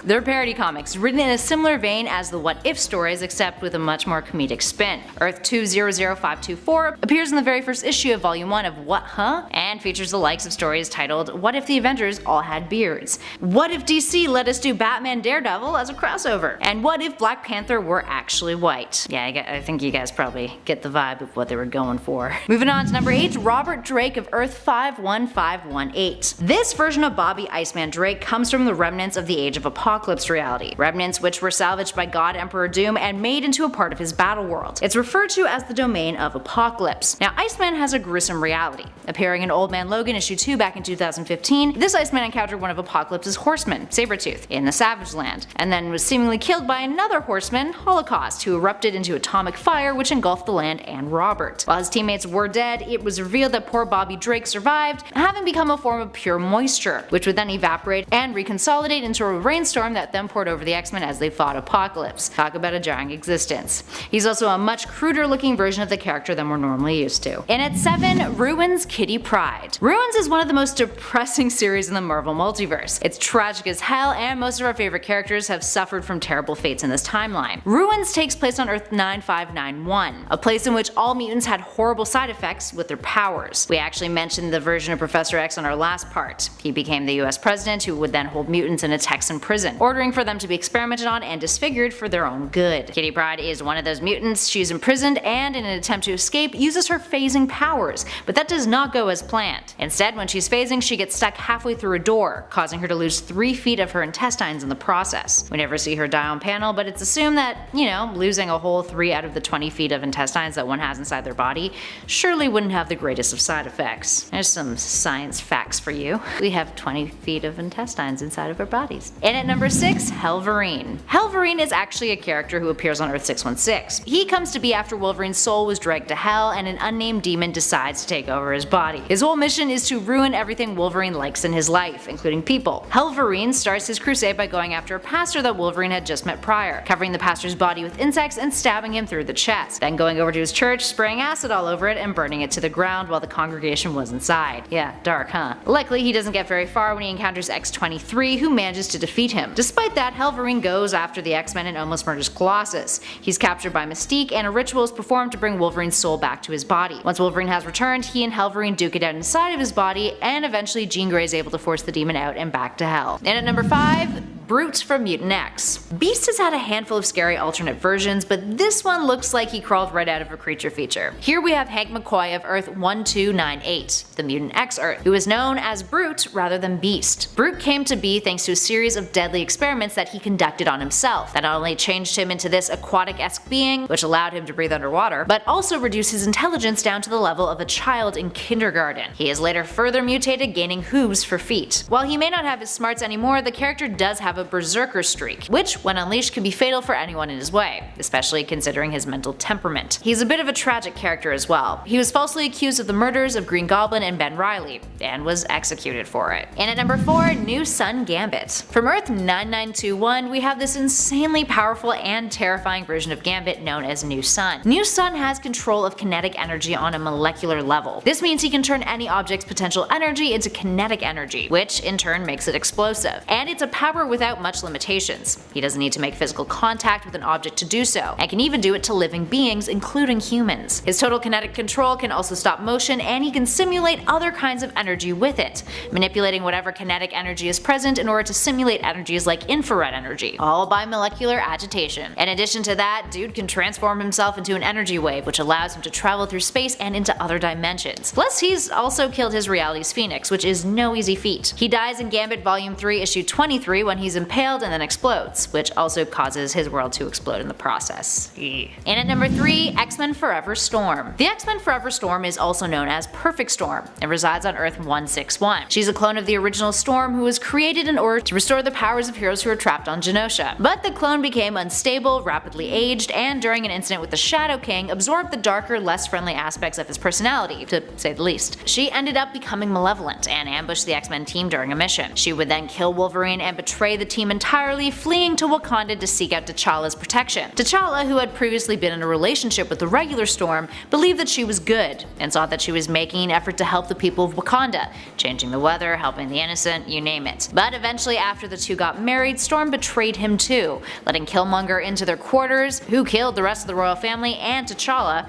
They're parody comics, written in a similar vein as the What If stories, except with a much more comedic spin. Earth 200524 appears in the very first issue of Volume 1 of What and features the likes of stories titled What If the Avengers All Had Beards? What if DC let us do Batman Daredevil as a crossover? And what if Black Panther were actually white? Yeah, I think you guys probably get the vibe of what they were going for. Moving on to number 8, Robert Drake of Earth 51518. This version of Bobby Iceman Drake comes from the remnants of the Age of Apocalypse reality. Remnants which were salvaged by God Emperor Doom and made into a part of his battle world. It's referred to as the domain of Apocalypse. Now, Iceman has a gruesome reality. Appearing in Old Man Logan issue 2 back in 2015, this Iceman encountered one of Apocalypse's horsemen, Sabretooth, in the Savage Land, and then was seemingly killed by another horseman, Holocaust, who erupted into atomic fire which engulfed the land and Robert. While his teammates were dead, it was revealed that poor Bobby Drake survived, having become a form of pure moisture, which would then evaporate and reconsolidate into a rainstorm that then poured over the X-Men as they fought Apocalypse. Talk about a jarring existence. He's also a much cruder looking version of the character than we're normally used to. And at 7, Ruins Kitty Pryde. Ruins is one of the most depressing series in the Marvel multiverse. It's tragic as hell, and most of our favorite characters have suffered from terrible fates in this timeline. Ruins takes place on Earth 9591, a place in which all mutants had horrible side effects with their powers. We actually mentioned the version of Professor X on our last part. He became the US president who would then hold mutants in a Texan prison, ordering for them to be experimented on and disfigured for their own good. Kitty Pryde is one of those mutants. She's imprisoned and, in an attempt to escape, uses her phasing powers, but that does not go as planned. Instead, when she's phasing, she gets stuck halfway through a door, causing her to lose 3 feet of her intestines in the process. We never see her die on panel, but it's assumed that, losing a whole 3 out of the 20 feet of intestines that one has inside their body surely wouldn't have the greatest of side effects. There's some science facts for you. We have 20 feet of intestines inside of our bodies. And at number 6, Helverine. Helverine is actually a character who appears on Earth 616. He comes to be after Wolverine's soul was dragged to hell and an unnamed demon decides to take over his body. His whole mission is to ruin everything Wolverine likes in his life, including people. Helverine starts his crusade by going after a pastor that Wolverine had just met prior, covering the pastor's body with insects and stabbing him through the chest, then going over to his church, spraying acid all over it and burning it to the ground while the congregation was inside. Yeah, dark, huh? Luckily, he doesn't get very far when he encounters X-23, who manages to defeat him. Despite that, Helverine goes after the X-Men and almost murders Colossus. He's captured by Mystique, and a ritual is performed to bring Wolverine's soul back to his body. Once Wolverine has returned, he and Helverine duke it out inside of his body, and eventually Jean Grey is able to force the demon out and back to hell. And at number 5, Brute from Mutant X. Beast has had a handful of scary alternate versions, but this one looks like he crawled right out of a creature feature. Here we have Hank McCoy of Earth 1298, the Mutant X Earth, who is known as Brute rather than Beast. Brute came to be thanks to a series of deadly experiments that he conducted on himself, that not only changed him into this aquatic-esque being, which allowed him to breathe underwater, but also reduced his intelligence down to the level of a child in kindergarten. He is later further mutated, gaining hooves for feet. While he may not have his smarts anymore, the character does have a berserker streak, which, when unleashed, can be fatal for anyone in his way, especially considering his mental temperament. He's a bit of a tragic character as well. He was falsely accused of the murders of Green Goblin and Ben Reilly, and was executed for it. And at number 4, New Sun Gambit. From Earth 9921, we have this insanely powerful and terrifying version of Gambit known as New Sun. New Sun has control of kinetic energy on a molecular level. This means he can turn any object's potential energy into kinetic energy, which in turn makes it explosive. And it's a power without much limitations. He doesn't need to make physical contact with an object to do so, and can even do it to living beings, including humans. His total kinetic control can also stop motion, and he can simulate other kinds of energy with it, manipulating whatever kinetic energy is present in order to simulate energies like infrared energy, all by molecular agitation. In addition to that, dude can transform himself into an energy wave, which allows him to travel through space and into other dimensions. Plus, he's also killed his reality's Phoenix, which is no easy feat. He dies in Gambit Volume 3, Issue 23 when he's impaled and then explodes, which also causes his world to explode in the process. And at number 3, X-Men Forever Storm. The X-Men Forever Storm is also known as Perfect Storm and resides on Earth 161. She's a clone of the original Storm who was created in order to restore the powers of heroes who were trapped on Genosha. But the clone became unstable, rapidly aged, and during an incident with the Shadow King absorbed the darker, less friendly aspects of his personality, to say the least. She ended up becoming malevolent and ambushed the X-Men team during a mission. She would then kill Wolverine and betray the team entirely, fleeing to Wakanda to seek out T'Challa's protection. T'Challa, who had previously been in a relationship with the regular Storm, believed that she was good, and saw that she was making an effort to help the people of Wakanda, changing the weather, helping the innocent, you name it. But eventually, after the two got married, Storm betrayed him too, letting Killmonger into their quarters, who killed the rest of the royal family and T'Challa,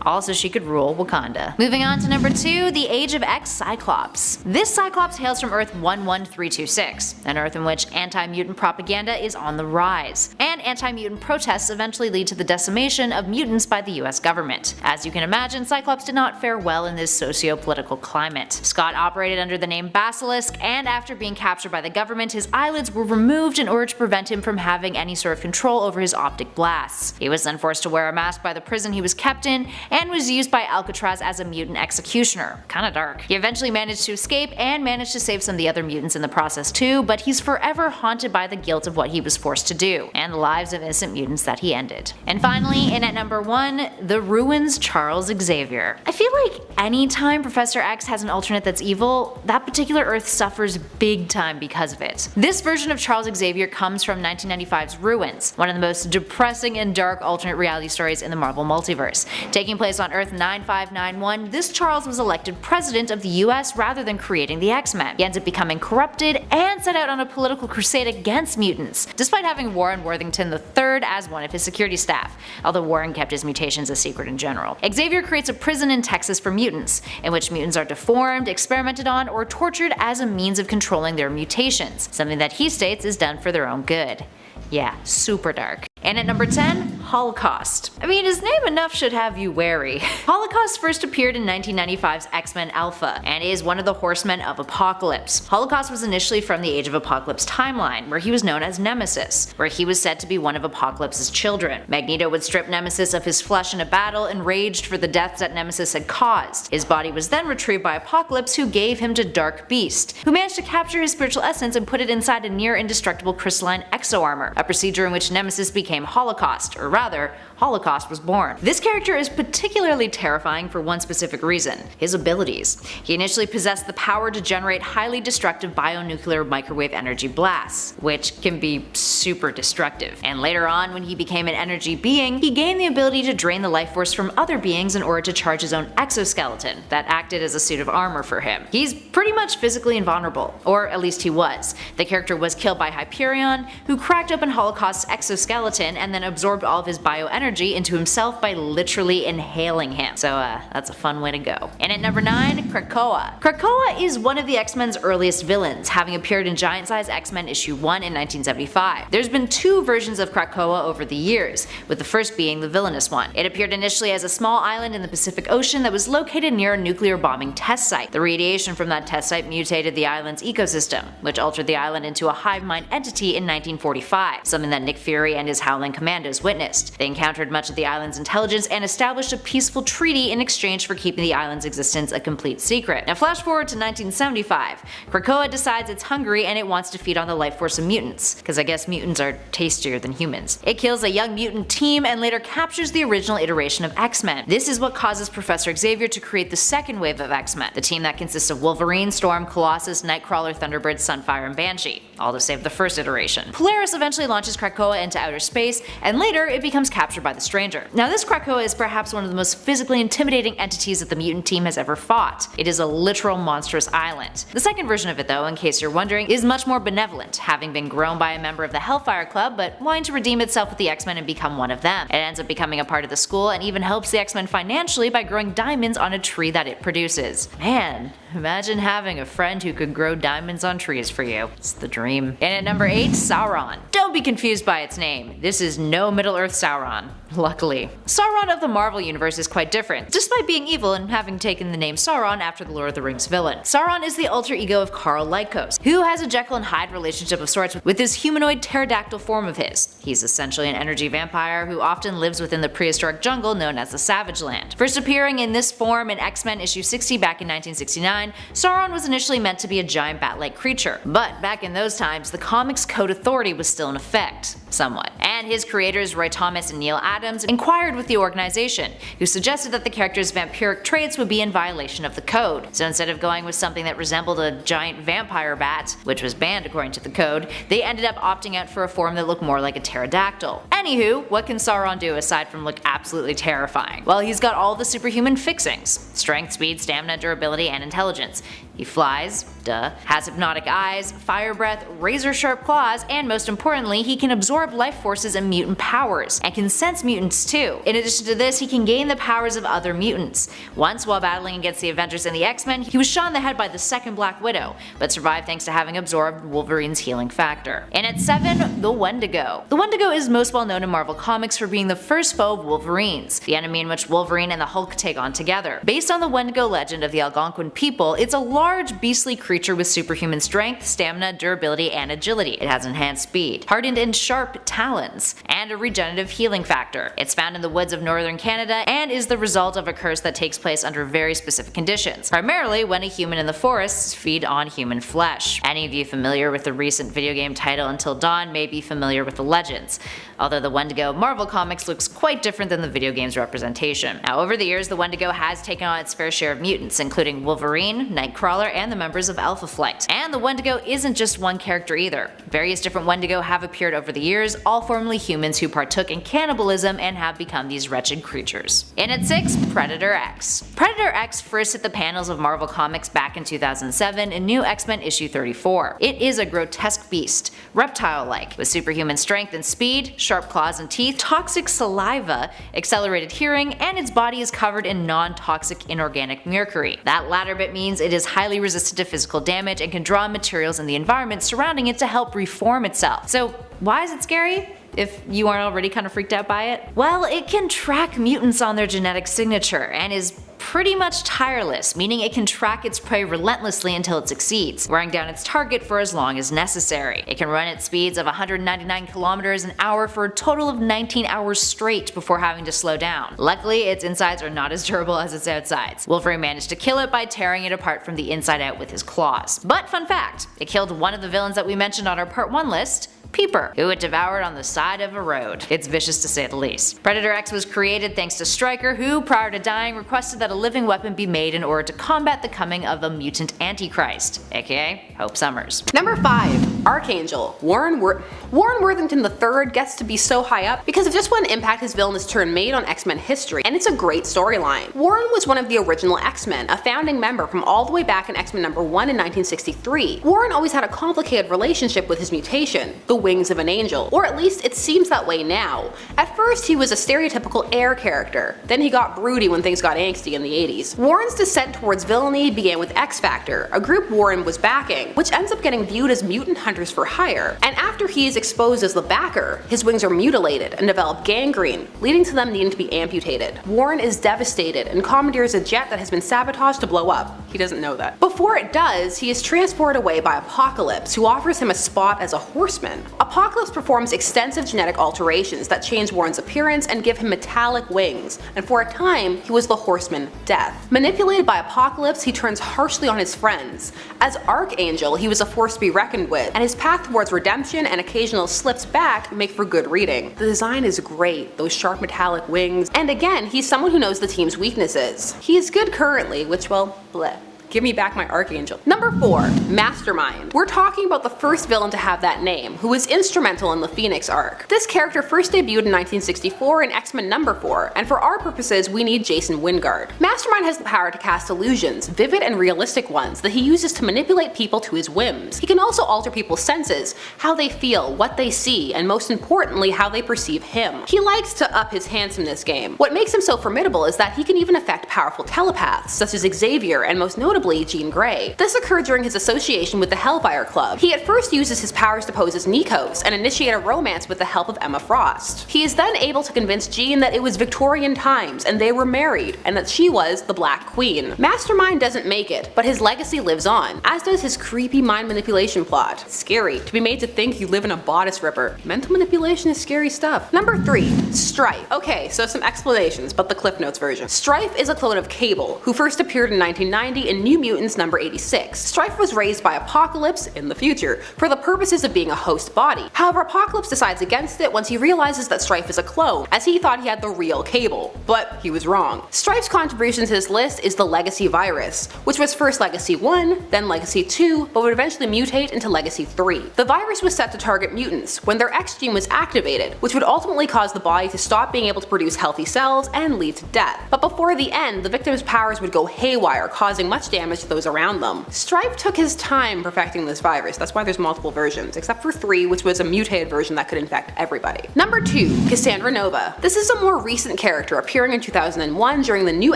all so she could rule Wakanda. Moving on to number 2, the Age of X Cyclops. This Cyclops hails from Earth 11326, an Earth in which anti-mutant propaganda is on the rise. And and anti-mutant protests eventually lead to the decimation of mutants by the US government. As you can imagine, Cyclops did not fare well in this socio-political climate. Scott operated under the name Basilisk, and after being captured by the government, his eyelids were removed in order to prevent him from having any sort of control over his optic blasts. He was then forced to wear a mask by the prison he was kept in, and was used by Alcatraz as a mutant executioner. Kinda dark. He eventually managed to escape, and managed to save some of the other mutants in the process too, but he's forever haunted by the guilt of what he was forced to do, and the lives of innocent mutants that he ended. And finally, in at number 1, the Ruins Charles Xavier. I feel like anytime Professor X has an alternate that's evil, that particular Earth suffers big time because of it. This version of Charles Xavier comes from 1995's Ruins, one of the most depressing and dark alternate reality stories in the Marvel multiverse. Taking place on Earth 9591, this Charles was elected president of the US rather than creating the X-Men. He ends up becoming corrupted and set out on a political crusade against mutants, despite having Warren Worthington III as one of his security staff, although Warren kept his mutations a secret in general. Xavier creates a prison in Texas for mutants, in which mutants are deformed, experimented on, or tortured as a means of controlling their mutations, something that he states is done for their own good. Yeah, super dark. And at number 10, Holocaust. I mean, his name enough should have you wary. Holocaust first appeared in 1995's X-Men Alpha, and is one of the Horsemen of Apocalypse. Holocaust was initially from the Age of Apocalypse timeline, where he was known as Nemesis, where he was said to be one of Apocalypse's children. Magneto would strip Nemesis of his flesh in a battle, enraged for the deaths that Nemesis had caused. His body was then retrieved by Apocalypse, who gave him to Dark Beast, who managed to capture his spiritual essence and put it inside a near indestructible crystalline exo-armor, a procedure in which Nemesis became Holocaust, or rather, Holocaust was born. This character is particularly terrifying for one specific reason: his abilities. He initially possessed the power to generate highly destructive bionuclear microwave energy blasts, which can be super destructive. And later on, when he became an energy being, he gained the ability to drain the life force from other beings in order to charge his own exoskeleton that acted as a suit of armor for him. He's pretty much physically invulnerable, or at least he was. The character was killed by Hyperion, who cracked open Holocaust's exoskeleton and then absorbed all of his bioenergy into himself by literally inhaling him. So that's a fun way to go. And at number 9, Krakoa. Krakoa is one of the X-Men's earliest villains, having appeared in Giant Size X-Men issue 1 in 1975. There's been 2 versions of Krakoa over the years, with the first being the villainous one. It appeared initially as a small island in the Pacific Ocean that was located near a nuclear bombing test site. The radiation from that test site mutated the island's ecosystem, which altered the island into a hive mind entity in 1945, something that Nick Fury and his Howling Commandos witnessed. They encountered much of the island's intelligence and established a peaceful treaty in exchange for keeping the island's existence a complete secret. Now flash forward to 1975. Krakoa decides it's hungry and it wants to feed on the life force of mutants, because I guess mutants are tastier than humans. It kills a young mutant team and later captures the original iteration of X-Men. This is what causes Professor Xavier to create the second wave of X-Men, the team that consists of Wolverine, Storm, Colossus, Nightcrawler, Thunderbird, Sunfire, and Banshee, all to save the first iteration. Polaris eventually launches Krakoa into outer space, and later it becomes captured by the Stranger. Now this Krakoa is perhaps one of the most physically intimidating entities that the mutant team has ever fought. It is a literal monstrous island. The second version of it though, in case you're wondering, is much more benevolent, having been grown by a member of the Hellfire Club but wanting to redeem itself with the X-Men and become one of them. It ends up becoming a part of the school and even helps the X-Men financially by growing diamonds on a tree that it produces. Man, imagine having a friend who could grow diamonds on trees for you. It's the dream. And at number 8, Sauron. Don't be confused by its name. This is no Middle-earth Sauron. Luckily. Sauron of the Marvel Universe is quite different, despite being evil and having taken the name Sauron after the Lord of the Rings villain. Sauron is the alter ego of Khal Lycos, who has a Jekyll and Hyde relationship of sorts with this humanoid pterodactyl form of his. He's essentially an energy vampire who often lives within the prehistoric jungle known as the Savage Land. First appearing in this form in X-Men issue 60 back in 1969, Sauron was initially meant to be a giant bat-like creature, but back in those times, the comics code authority was still in effect, somewhat. And his creators Roy Thomas and Neil Adams inquired with the organization, who suggested that the character's vampiric traits would be in violation of the code. So instead of going with something that resembled a giant vampire bat, which was banned according to the code, they ended up opting out for a form that looked more like a pterodactyl. Anywho, what can Sauron do aside from look absolutely terrifying? Well, he's got all the superhuman fixings: strength, speed, stamina, durability, and intelligence. He flies, duh, has hypnotic eyes, fire breath, razor sharp claws, and most importantly, he can absorb life force forces and mutant powers, and can sense mutants too. In addition to this, he can gain the powers of other mutants. Once, while battling against the Avengers and the X-Men, he was shot in the head by the second Black Widow, but survived thanks to having absorbed Wolverine's healing factor. And at 7, the Wendigo. The Wendigo is most well known in Marvel Comics for being the first foe of Wolverine's, the enemy in which Wolverine and the Hulk take on together. Based on the Wendigo legend of the Algonquin people, it's a large, beastly creature with superhuman strength, stamina, durability, and agility. It has enhanced speed, hardened and sharp talons, and a regenerative healing factor. It's found in the woods of northern Canada and is the result of a curse that takes place under very specific conditions, primarily when a human in the forests feed on human flesh. Any of you familiar with the recent video game title Until Dawn may be familiar with the legends, although the Wendigo of Marvel Comics looks quite different than the video game's representation. Now, over the years, the Wendigo has taken on its fair share of mutants, including Wolverine, Nightcrawler, and the members of Alpha Flight. And the Wendigo isn't just one character either. Various different Wendigo have appeared over the years, all formerly humans who partook in cannibalism and have become these wretched creatures. And at 6, Predator X. Predator X first hit the panels of Marvel Comics back in 2007 in New X-Men issue 34. It is a grotesque beast, reptile-like, with superhuman strength and speed, sharp claws and teeth, toxic saliva, accelerated hearing, and its body is covered in non-toxic inorganic mercury. That latter bit means it is highly resistant to physical damage and can draw materials in the environment surrounding it to help reform itself. So why is it scary? If you aren't already kind of freaked out by it? Well, it can track mutants on their genetic signature and is pretty much tireless, meaning it can track its prey relentlessly until it succeeds, wearing down its target for as long as necessary. It can run at speeds of 199 kilometers an hour for a total of 19 hours straight before having to slow down. Luckily, its insides are not as durable as its outsides. Wolverine managed to kill it by tearing it apart from the inside out with his claws. But fun fact, it killed one of the villains that we mentioned on our part 1 list, Peeper, who it devoured on the side of a road. It's vicious to say the least. Predator X was created thanks to Stryker, who, prior to dying, requested that a living weapon be made in order to combat the coming of a mutant antichrist, aka Hope Summers. Number 5. Archangel. Warren Worthington III gets to be so high up because of just one impact his villainous turn made on X-Men history, and it's a great storyline. Warren was one of the original X-Men, a founding member from all the way back in X-Men number 1 in 1963. Warren always had a complicated relationship with his mutation, the wings of an angel, or at least it seems that way now. At first he was a stereotypical air character, then he got broody when things got angsty in the 80s. Warren's descent towards villainy began with X-Factor, a group Warren was backing, which ends up getting viewed as mutant hunters for hire, and after he is exposed as the backer, his wings are mutilated and develop gangrene, leading to them needing to be amputated. Warren is devastated and commandeers a jet that has been sabotaged to blow up. He doesn't know that. Before it does, he is transported away by Apocalypse, who offers him a spot as a horseman. Apocalypse performs extensive genetic alterations that change Warren's appearance and give him metallic wings, and for a time, he was the Horseman Death. Manipulated by Apocalypse, he turns harshly on his friends. As Archangel, he was a force to be reckoned with, and his path towards redemption and occasional slips back make for good reading. The design is great, those sharp metallic wings, and again, he's someone who knows the team's weaknesses. He is good currently, which, well, bleh. Give me back my Archangel. Number 4. Mastermind. We're talking about the first villain to have that name, who was instrumental in the Phoenix arc. This character first debuted in 1964 in X-Men number 4, and for our purposes we need Jason Wingard. Mastermind has the power to cast illusions, vivid and realistic ones, that he uses to manipulate people to his whims. He can also alter people's senses, how they feel, what they see, and most importantly how they perceive him. He likes to up his hands in this game. What makes him so formidable is that he can even affect powerful telepaths, such as Xavier and most notably Jean Grey. This occurred during his association with the Hellfire Club. He at first uses his powers to pose as Nikos and initiate a romance with the help of Emma Frost. He is then able to convince Jean that it was Victorian times and they were married, and that she was the Black Queen. Mastermind doesn't make it, but his legacy lives on, as does his creepy mind manipulation plot. Scary, to be made to think you live in a bodice ripper. Mental manipulation is scary stuff. Number 3. Strife. Okay, so some explanations, but the Cliff Notes version. Strife is a clone of Cable, who first appeared in 1990 in New Mutants number 86. Strife was raised by Apocalypse in the future for the purposes of being a host body. However, Apocalypse decides against it once he realizes that Strife is a clone, as he thought he had the real Cable, but he was wrong. Strife's contribution to this list is the Legacy virus, which was first Legacy 1, then Legacy 2, but would eventually mutate into Legacy 3. The virus was set to target mutants when their X gene was activated, which would ultimately cause the body to stop being able to produce healthy cells and lead to death. But before the end, the victim's powers would go haywire, causing much damage damage to those around them. Stripe took his time perfecting this virus, that's why there's multiple versions, except for 3, which was a mutated version that could infect everybody. Number 2, Cassandra Nova. This is a more recent character appearing in 2001 during the new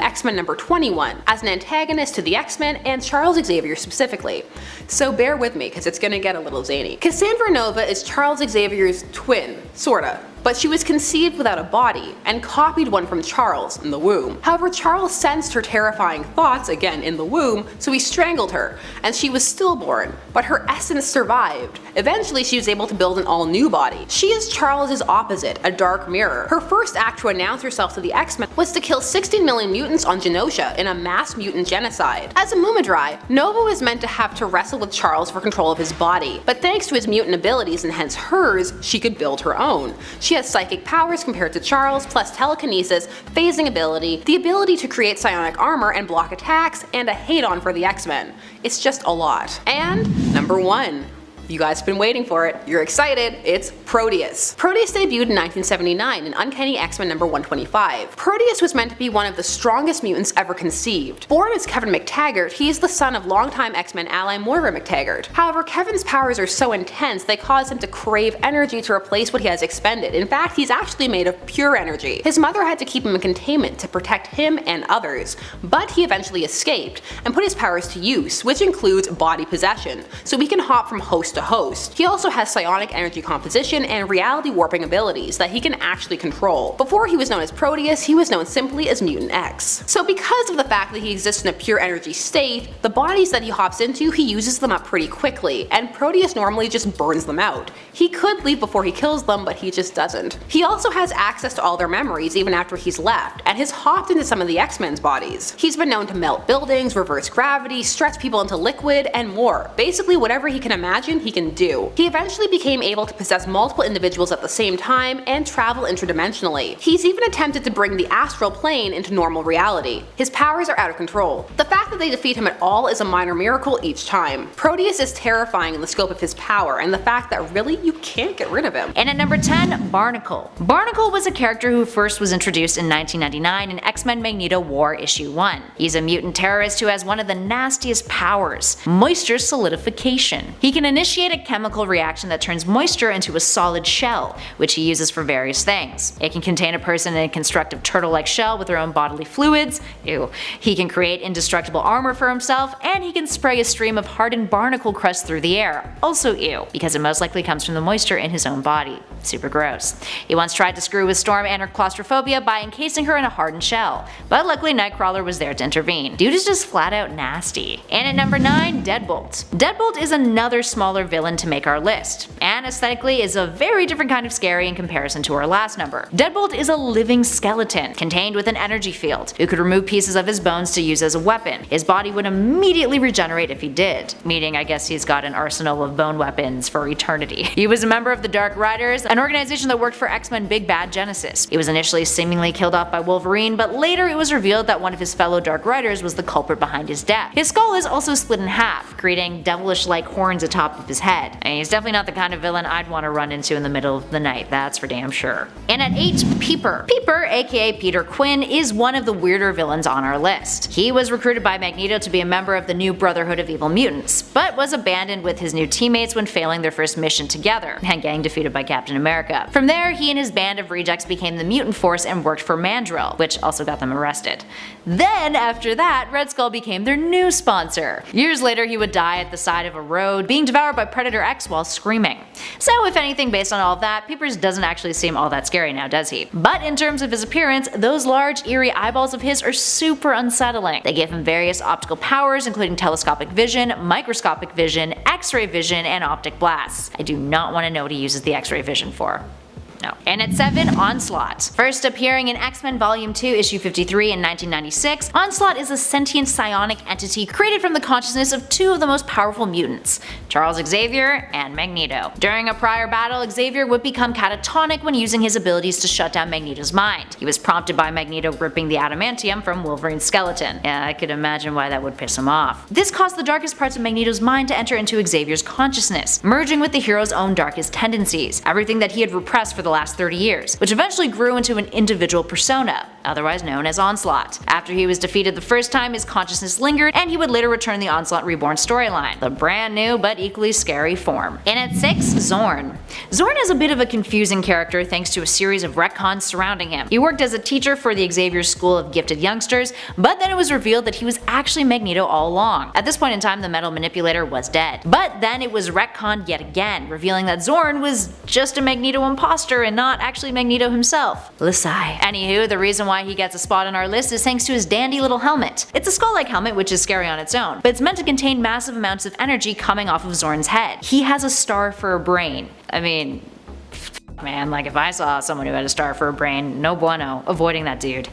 X-Men number 21 as an antagonist to the X-Men and Charles Xavier specifically. So bear with me because it's gonna get a little zany. Cassandra Nova is Charles Xavier's twin, sorta. But she was conceived without a body, and copied one from Charles in the womb. However, Charles sensed her terrifying thoughts, again in the womb, so he strangled her, and she was stillborn, but her essence survived. Eventually, she was able to build an all-new body. She is Charles's opposite, a dark mirror. Her first act to announce herself to the X-Men was to kill 16 million mutants on Genosha in a mass mutant genocide. As a Mumadrai, Nova was meant to have to wrestle with Charles for control of his body, but thanks to his mutant abilities and hence hers, she could build her own. She has psychic powers compared to Charles, plus telekinesis, phasing ability, the ability to create psionic armor and block attacks, and a hate-on for the X-Men. It's just a lot. And number 1. You guys have been waiting for it. You're excited. It's Proteus. Proteus debuted in 1979 in Uncanny X-Men number 125. Proteus was meant to be one of the strongest mutants ever conceived. Born as Kevin McTaggart, he is the son of longtime X-Men ally Moira McTaggart. However, Kevin's powers are so intense they cause him to crave energy to replace what he has expended. In fact, he's actually made of pure energy. His mother had to keep him in containment to protect him and others, but he eventually escaped and put his powers to use, which includes body possession, so he can hop from host to host. He also has psionic energy composition and reality warping abilities that he can actually control. Before he was known as Proteus, he was known simply as Mutant X. So because of the fact that he exists in a pure energy state, the bodies that he hops into, he uses them up pretty quickly, and Proteus normally just burns them out. He could leave before he kills them, but he just doesn't. He also has access to all their memories even after he's left, and has hopped into some of the X-Men's bodies. He's been known to melt buildings, reverse gravity, stretch people into liquid, and more. Basically whatever he can imagine, he can do. He eventually became able to possess multiple individuals at the same time and travel interdimensionally. He's even attempted to bring the astral plane into normal reality. His powers are out of control. The fact that they defeat him at all is a minor miracle each time. Proteus is terrifying in the scope of his power and the fact that really you can't get rid of him. And at number 10, Barnacle. Barnacle was a character who first was introduced in 1999 in X-Men Magneto War issue 1. He's a mutant terrorist who has one of the nastiest powers, moisture solidification. He can initiate a chemical reaction that turns moisture into a solid shell, which he uses for various things. It can contain a person in a constructive turtle-like shell with their own bodily fluids, ew. He can create indestructible armor for himself, and he can spray a stream of hardened barnacle crust through the air, also ew, because it most likely comes from the moisture in his own body. Super gross. He once tried to screw with Storm and her claustrophobia by encasing her in a hardened shell, but luckily Nightcrawler was there to intervene. Dude is just flat out nasty. And at number 9, Deadbolt. Deadbolt is another smaller villain to make our list, and aesthetically is a very different kind of scary in comparison to our last number. Deadbolt is a living skeleton, contained with an energy field, who could remove pieces of his bones to use as a weapon. His body would immediately regenerate if he did, meaning I guess he's got an arsenal of bone weapons for eternity. He was a member of the Dark Riders, an organization that worked for X-Men Big Bad Genesis. He was initially seemingly killed off by Wolverine, but later it was revealed that one of his fellow Dark Riders was the culprit behind his death. His skull is also split in half, creating devilish-like horns atop of his head. And he's definitely not the kind of villain I'd want to run into in the middle of the night, that's for damn sure. And at 8, Peeper. Peeper, aka Peter Quinn, is one of the weirder villains on our list. He was recruited by Magneto to be a member of the new Brotherhood of Evil Mutants, but was abandoned with his new teammates when failing their first mission together, and getting defeated by Captain America. From there, he and his band of rejects became the Mutant Force and worked for Mandrill, which also got them arrested. Then, after that, Red Skull became their new sponsor. Years later, he would die at the side of a road, being devoured by Predator X while screaming. So if anything, based on all of that, Peepers doesn't actually seem all that scary now, does he? But in terms of his appearance, those large, eerie eyeballs of his are super unsettling. They give him various optical powers, including telescopic vision, microscopic vision, X-ray vision, and optic blasts. I do not want to know what he uses the X-ray vision for. No. And at 7, Onslaught. First appearing in X-Men Volume 2, Issue 53 in 1996, Onslaught is a sentient psionic entity created from the consciousness of two of the most powerful mutants, Charles Xavier and Magneto. During a prior battle, Xavier would become catatonic when using his abilities to shut down Magneto's mind. He was prompted by Magneto ripping the adamantium from Wolverine's skeleton. Yeah, I could imagine why that would piss him off. This caused the darkest parts of Magneto's mind to enter into Xavier's consciousness, merging with the hero's own darkest tendencies. Everything that he had repressed for the last 30 years, which eventually grew into an individual persona, otherwise known as Onslaught. After he was defeated the first time, his consciousness lingered, and he would later return the Onslaught Reborn storyline, the brand new but equally scary form. In at 6, Zorn. Zorn is a bit of a confusing character thanks to a series of retcons surrounding him. He worked as a teacher for the Xavier School of Gifted Youngsters, but then it was revealed that he was actually Magneto all along. At this point in time, the Metal Manipulator was dead. But then it was retconned yet again, revealing that Zorn was just a Magneto imposter and not actually Magneto himself. Lisai. Anywho, the reason why he gets a spot on our list is thanks to his dandy little helmet. It's a skull-like helmet, which is scary on its own, but it's meant to contain massive amounts of energy coming off of Zorn's head. He has a star for a brain. I mean, man, like if I saw someone who had a star for a brain, no bueno, avoiding that dude.